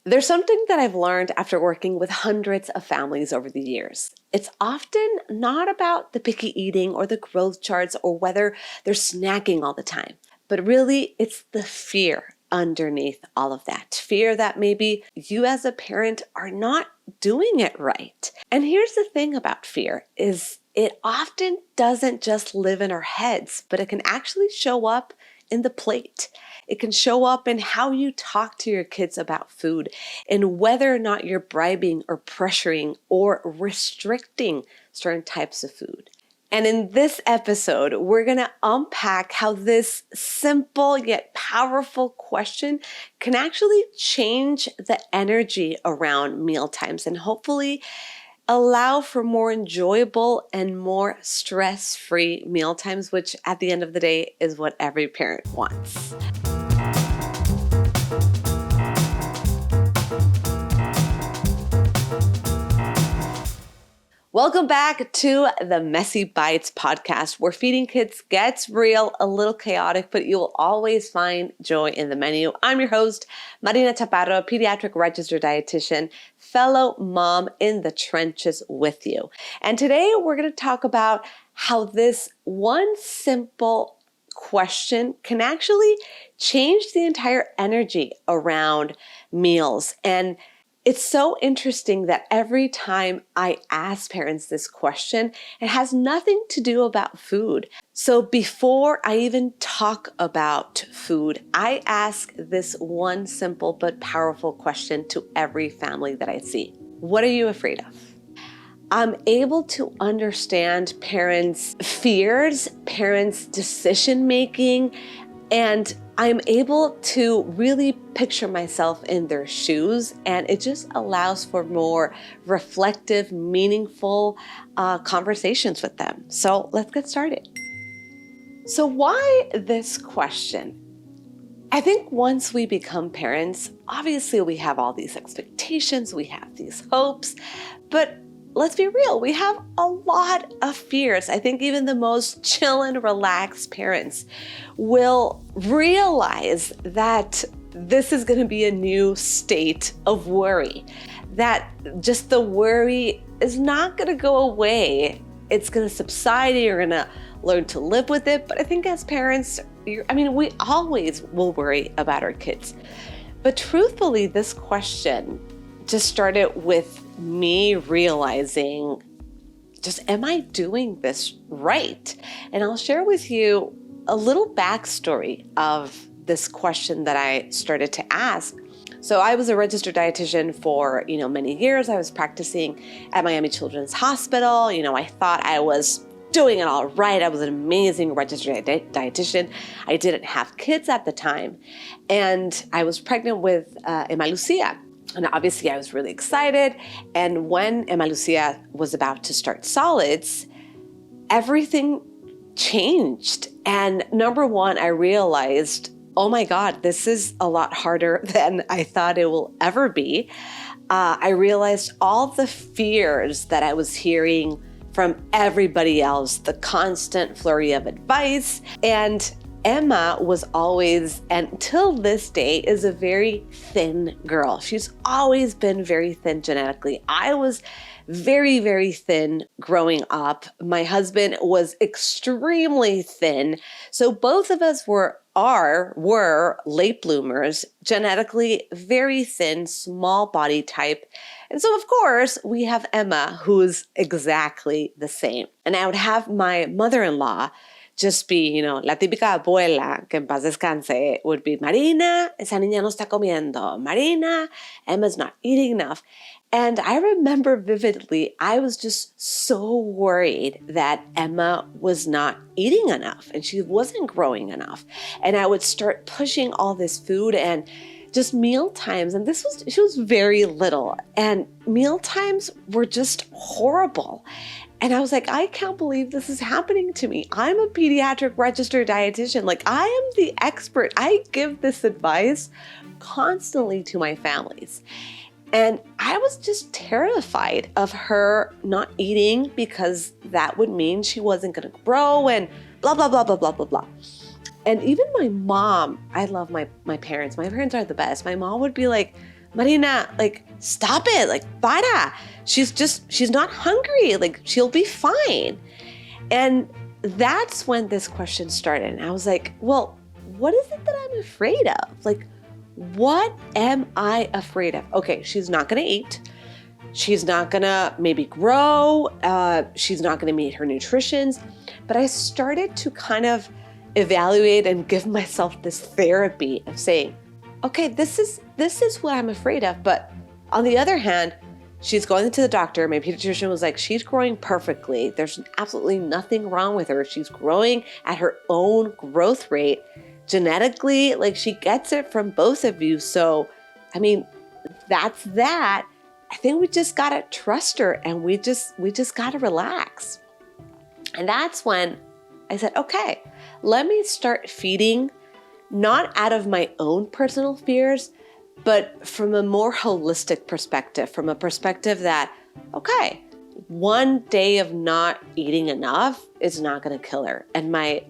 There's something that I've learned after working with hundreds of families over the years. It's often not about the picky eating or the growth charts or whether they're snacking all the time, but really it's the fear underneath all of that. Fear that maybe you as a parent are not doing it right. And here's the thing about fear is it often doesn't just live in our heads, but it can actually show up in the plate. It can show up in how you talk to your kids about food and whether or not you're bribing or pressuring or restricting certain types of food. And in this episode, we're going to unpack how this simple yet powerful question can actually change the energy around meal times and hopefully allow for more enjoyable and more stress-free meal times, which at the end of the day is what every parent wants. Welcome back to the Messy Bites podcast, where feeding kids gets real, a little chaotic, but you'll always find joy in the menu. I'm your host, Marina Chaparro, pediatric registered dietitian, fellow mom in the trenches with you. And today we're going to talk about how this one simple question can actually change the entire energy around meals. And it's so interesting that every time I ask parents this question, it has nothing to do about food. So before I even talk about food, I ask this one simple but powerful question to every family that I see. What are you afraid of? I'm able to understand parents' fears, parents' decision-making, and I'm able to really picture myself in their shoes, and it just allows for more reflective, meaningful conversations with them. So let's get started. So why this question? I think once we become parents, obviously we have all these expectations, we have these hopes, but let's be real, we have a lot of fears. I think even the most chill and relaxed parents will realize that this is going to be a new state of worry, that just the worry is not going to go away. It's going to subside. You're going to learn to live with it. But I think as parents, we always will worry about our kids. But truthfully, this question just started with me realizing, am I doing this right? And I'll share with you a little backstory of this question that I started to ask. So I was a registered dietitian for, many years. I was practicing at Miami Children's Hospital. I thought I was doing it all right. I was an amazing registered dietitian. I didn't have kids at the time. And I was pregnant with Emma Lucia. And obviously I was really excited. And when Emma Lucia was about to start solids, everything changed. And number one, I realized, oh my God, this is a lot harder than I thought it will ever be. I realized all the fears that I was hearing from everybody else, the constant flurry of advice. And Emma was always, and till this day, is a very thin girl. She's always been very thin genetically. I was very, very thin growing up. My husband was extremely thin. So both of us were late bloomers, genetically very thin, small body type. And so of course we have Emma, who's exactly the same. And I would have my mother-in-law just be, la típica abuela, que en paz descanse, would be, Marina, esa niña no está comiendo. Marina, Emma's not eating enough. And I remember vividly, I was just so worried that Emma was not eating enough and she wasn't growing enough. And I would start pushing all this food and just meal times. And she was very little. And meal times were just horrible. And I was like, I can't believe this is happening to me. I'm a pediatric registered dietitian. I am the expert. I give this advice constantly to my families. And I was just terrified of her not eating because that would mean she wasn't going to grow and blah, blah, blah, blah, blah, blah, blah. And even my mom, I love my parents. My parents are the best. My mom would be like, Marina, like, stop it, like, para. She's not hungry. Like, she'll be fine. And that's when this question started. And I was like, well, what is it that I'm afraid of? Like, what am I afraid of? Okay, she's not going to eat. She's not going to maybe grow. She's not going to meet her nutritions. But I started to kind of evaluate and give myself this therapy of saying, okay, this is what I'm afraid of. But on the other hand, she's going to the doctor. My pediatrician was like, she's growing perfectly. There's absolutely nothing wrong with her. She's growing at her own growth rate. Genetically, like, she gets it from both of you. So, I mean, that's that. I think we just got to trust her, and we just got to relax. And that's when I said, okay, let me start feeding, not out of my own personal fears, but from a more holistic perspective, from a perspective that, okay, one day of not eating enough is not going to kill her. And my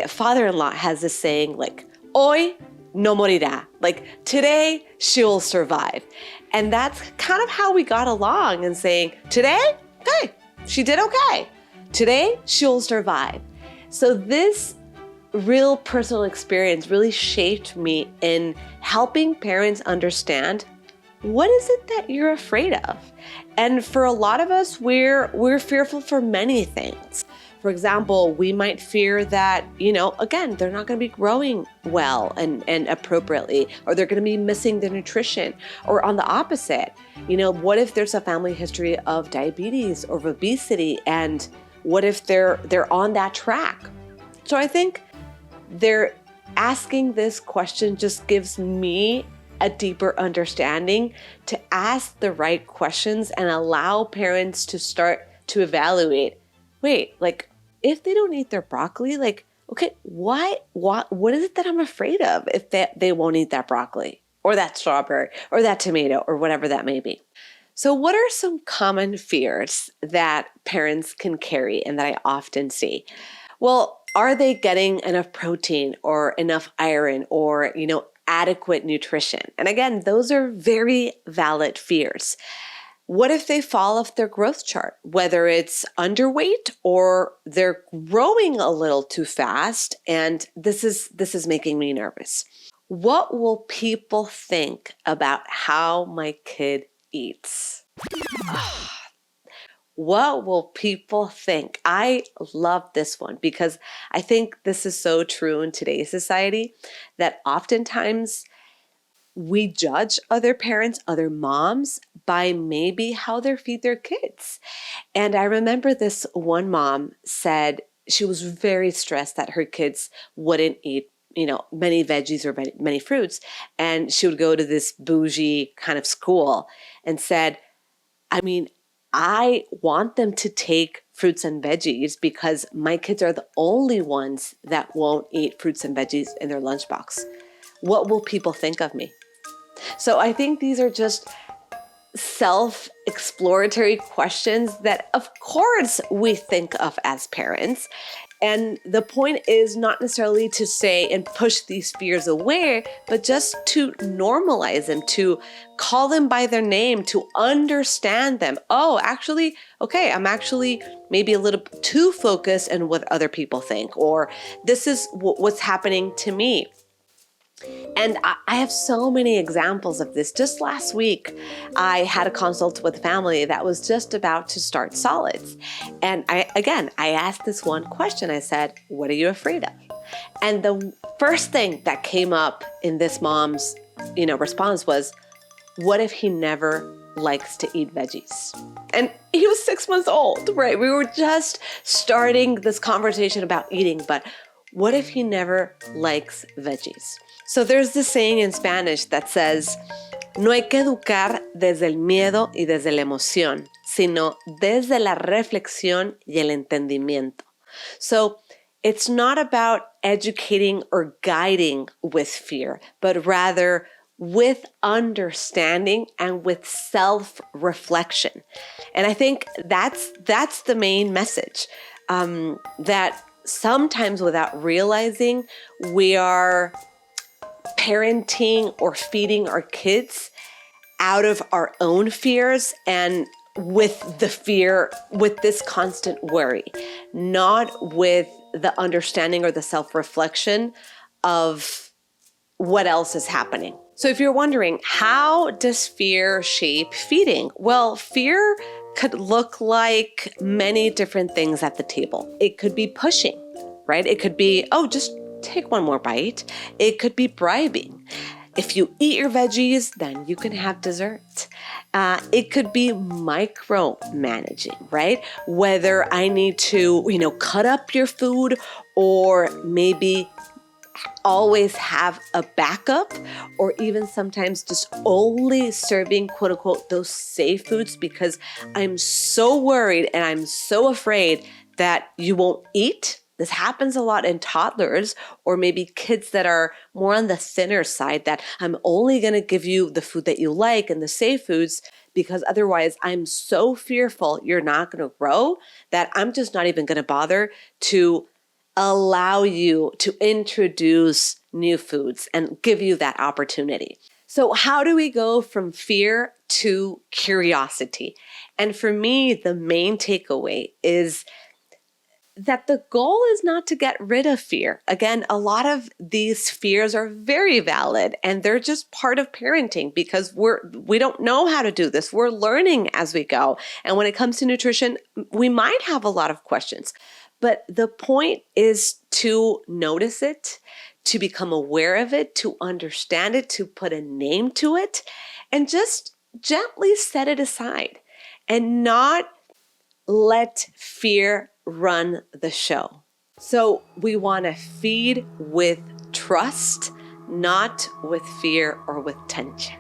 father-in-law has this saying, like, hoy no morirá. Like, today she will survive. And that's kind of how we got along, and saying, today, okay, she did okay. Today she'll survive. So this real personal experience really shaped me in helping parents understand, what is it that you're afraid of? And for a lot of us, we're fearful for many things. For example, we might fear that, again, they're not going to be growing well and appropriately, or they're going to be missing the nutrition. Or on the opposite, what if there's a family history of diabetes or of obesity, and what if they're on that track? So I think they're asking this question just gives me a deeper understanding to ask the right questions and allow parents to start to evaluate, wait, like, if they don't eat their broccoli, like, okay, what is it that I'm afraid of if they won't eat that broccoli or that strawberry or that tomato or whatever that may be? So what are some common fears that parents can carry and that I often see? Well, are they getting enough protein or enough iron or, adequate nutrition? And again, those are very valid fears. What if they fall off their growth chart, whether it's underweight or they're growing a little too fast, and this is making me nervous? What will people think about how my kid eats? What will people think? I love this one because I think this is so true in today's society that oftentimes we judge other parents, other moms, by maybe how they feed their kids. And I remember this one mom said she was very stressed that her kids wouldn't eat, many veggies or many fruits. And she would go to this bougie kind of school and said, I want them to take fruits and veggies because my kids are the only ones that won't eat fruits and veggies in their lunchbox. What will people think of me? So I think these are just self-exploratory questions that, of course, we think of as parents. And the point is not necessarily to say and push these fears away, but just to normalize them, to call them by their name, to understand them. Oh, actually, okay, I'm actually maybe a little too focused on what other people think, or this is what's happening to me. And I have so many examples of this. Just last week, I had a consult with a family that was just about to start solids. And I asked this one question. I said, what are you afraid of? And the first thing that came up in this mom's, response was, what if he never likes to eat veggies? And he was 6 months old, right? We were just starting this conversation about eating, but what if he never likes veggies? So there's this saying in Spanish that says, no hay que educar desde el miedo y desde la emoción, sino desde la reflexión y el entendimiento. So it's not about educating or guiding with fear, but rather with understanding and with self-reflection. And I think that's the main message, that sometimes without realizing, we are parenting or feeding our kids out of our own fears and with this constant worry, not with the understanding or the self-reflection of what else is happening. So if you're wondering, how does fear shape feeding? Well, fear could look like many different things at the table. It could be pushing, right? It could be, oh, just take one more bite. It could be bribing. If you eat your veggies, then you can have dessert. It could be micromanaging, right? Whether I need to, cut up your food or maybe always have a backup, or even sometimes just only serving quote unquote those safe foods because I'm so worried and I'm so afraid that you won't eat. This happens a lot in toddlers or maybe kids that are more on the thinner side, that I'm only going to give you the food that you like and the safe foods because otherwise I'm so fearful you're not going to grow that I'm just not even going to bother to allow you to introduce new foods and give you that opportunity. So how do we go from fear to curiosity? And for me, the main takeaway is that the goal is not to get rid of fear. Again, a lot of these fears are very valid and they're just part of parenting because we don't know how to do this. We're learning as we go. And when it comes to nutrition, we might have a lot of questions. But the point is to notice it, to become aware of it, to understand it, to put a name to it, and just gently set it aside and not let fear run the show. So we want to feed with trust, not with fear or with tension.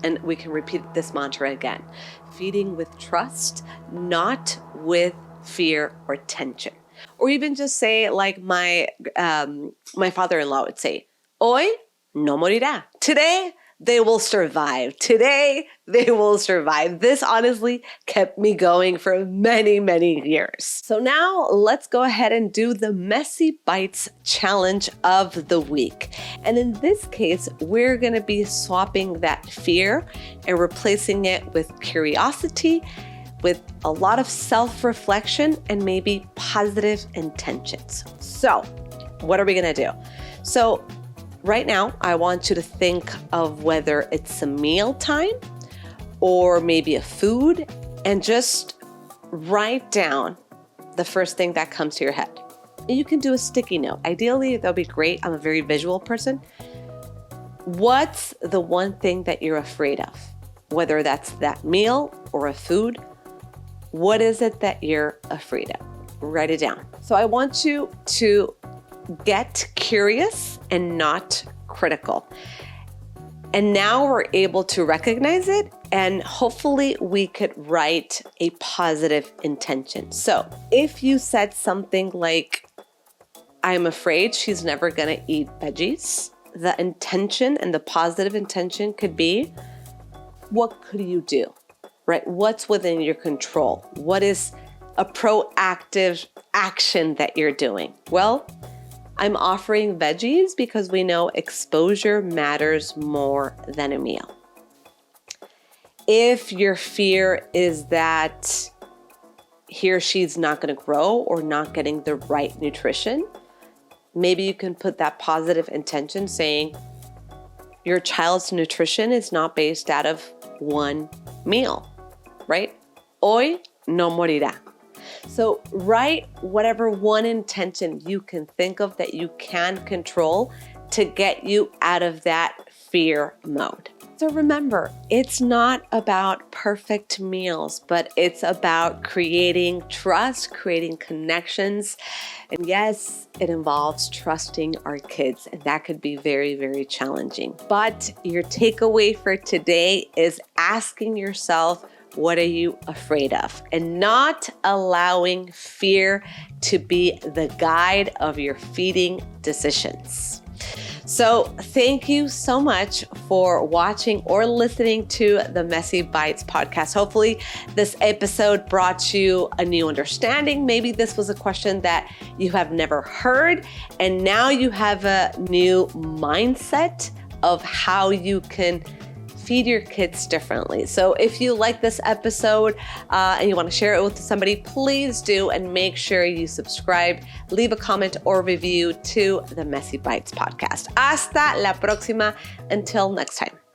And we can repeat this mantra again. Feeding with trust, not with fear or tension. Or even just say, like my father-in-law would say, hoy no morirá. Today, they will survive. Today, they will survive. This honestly kept me going for many, many years. So now let's go ahead and do the Messy Bites challenge of the week. And in this case, we're going to be swapping that fear and replacing it with curiosity, with a lot of self-reflection and maybe positive intentions. So what are we going to do? So right now, I want you to think of whether it's a meal time or maybe a food, and just write down the first thing that comes to your head. And you can do a sticky note. Ideally, that would be great. I'm a very visual person. What's the one thing that you're afraid of? Whether that's that meal or a food, what is it that you're afraid of? Write it down. So I want you to get curious and not critical. And now we're able to recognize it, and hopefully we could write a positive intention. So if you said something like, I'm afraid she's never going to eat veggies, the intention and the positive intention could be, what could you do, right? What's within your control? What is a proactive action that you're doing? Well, I'm offering veggies because we know exposure matters more than a meal. If your fear is that he or she's not going to grow or not getting the right nutrition, maybe you can put that positive intention saying your child's nutrition is not based out of one meal, right? Hoy no morirá. So write whatever one intention you can think of that you can control to get you out of that fear mode. So remember, it's not about perfect meals, but it's about creating trust, creating connections. And yes, it involves trusting our kids, and that could be very, very challenging. But your takeaway for today is asking yourself, what are you afraid of? And not allowing fear to be the guide of your feeding decisions. So thank you so much for watching or listening to the Messy Bites podcast. Hopefully this episode brought you a new understanding. Maybe this was a question that you have never heard, and now you have a new mindset of how you can feed your kids differently. So if you like this episode and you want to share it with somebody, please do, and make sure you subscribe, leave a comment or review to the Messy Bites podcast. Hasta la próxima. Until next time.